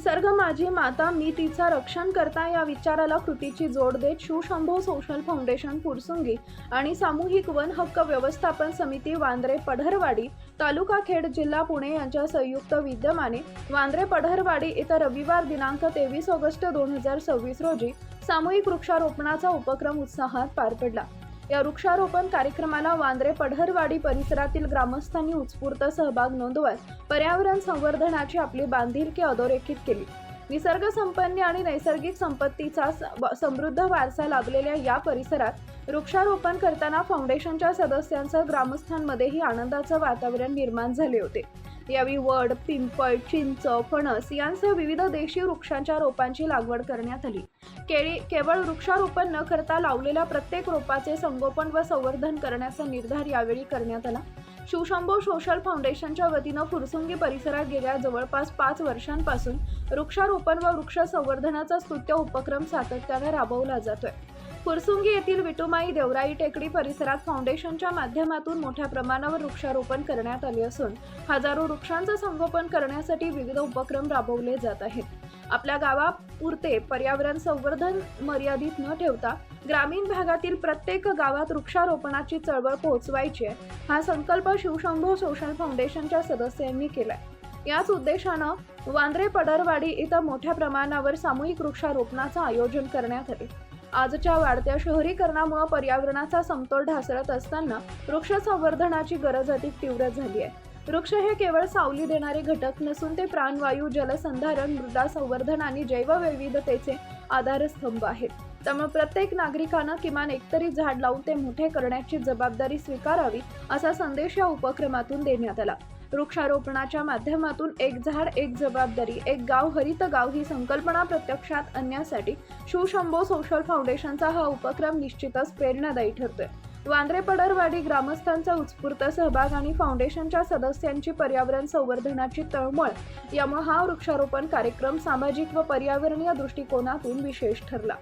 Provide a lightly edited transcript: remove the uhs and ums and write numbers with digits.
निसर्ग माझी माता मी तिचा रक्षण करता या विचाराला कृतीची जोड देत शिवशंभो सोशल फाउंडेशन फुरसुंगी आणि सामूहिक वन हक्क व्यवस्थापन समिती वांद्रे पढरवाडी तालुका खेड जिल्हा पुणे यांच्या संयुक्त विद्यमाने वांद्रे पढरवाडी इथं रविवार दिनांक 23 ऑगस्ट 2026 रोजी सामूहिक वृक्षारोपणाचा उपक्रम उत्साहात पार पडला। या वृक्षारोपण कार्यक्रमाला वांद्रे पढरवाडी परिसरातील ग्रामस्थांनी उत्स्फूर्त सहभाग नोंदवत पर्यावरण संवर्धनाची आपली बांधिलकी अधोरेखित केली। निसर्ग संपन्न आणि नैसर्गिक संपत्तीचा समृद्ध वारसा लाभलेल्या या परिसरात वृक्षारोपण करताना फाउंडेशनच्या सदस्यांसह ग्रामस्थांमध्येही आनंदाचे वातावरण निर्माण झाले होते। यावेळी वड, पिंपळ, चिंच, फणस यांसह विविध देशी वृक्षांच्या रोपांची लागवड करण्यात आली। केवळ वृक्षारोपण न करता लावलेल्या प्रत्येक रोपाचे संगोपन व संवर्धन करण्याचा निर्धार यावेळी करण्यात आला। शिवशंभो सोशल फाउंडेशनच्या वतीनं फुरसुंगी परिसरात गेल्या जवळपास 5 वर्षांपासून वृक्षारोपण व वृक्ष संवर्धनाचा स्तुत्य उपक्रम सातत्याने राबवला जातोय। फुरसुंगी येथील विटुमाई देवराई टेकडी परिसरात फाउंडेशनच्या माध्यमातून मोठ्या प्रमाणावर वृक्षारोपण करण्यात आले असून हजारो वृक्षांचे संगोपन करण्यासाठी विविध उपक्रम राबवले जात आहेत। आपल्या गावापुरते पर्यावरण संवर्धन मर्यादित न ठेवता ग्रामीण भागातील प्रत्येक गावात वृक्षारोपणाची चळवळ पोहोचवायची आहे, हा संकल्प शिवशंभो सोशल फाउंडेशनच्या सदस्यांनी केलाय। याच उद्देशानं वांद्रे पढरवाडी इथं मोठ्या प्रमाणावर सामूहिक वृक्षारोपणाचं आयोजन करण्यात आले। आजच्या वाढत्या शहरीकरणामुळे पर्यावरणाचा समतोल ढासळत असताना वृक्ष संवर्धनाची गरज अधिक तीव्र झाली आहे। वृक्ष हे केवळ सावली देणारे घटक नसून ते प्राणवायू, जलसंधारण, मृदा संवर्धन आणि जैवविविधतेचे आधारस्तंभ आहेत। त्यामुळे प्रत्येक नागरिकानं किमान एकतरी झाड लावून ते मोठे करण्याची जबाबदारी स्वीकारावी असा संदेश या उपक्रमातून देण्यात आला। वृक्षारोपणाच्या माध्यमातून एक झाड एक जबाबदारी, एक गाव हरित गाव ही संकल्पना प्रत्यक्षात आणण्यासाठी शिवशंभो सोशल फाउंडेशनचा हा उपक्रम निश्चितच प्रेरणादायी ठरतोय। वांद्रे पढरवाडी ग्रामस्थांचा उत्स्फूर्त सहभाग आणि फाउंडेशनच्या सदस्यांची पर्यावरण संवर्धनाची तळमळ यामुळे हा वृक्षारोपण कार्यक्रम सामाजिक व पर्यावरणीय दृष्टिकोनातून विशेष ठरला।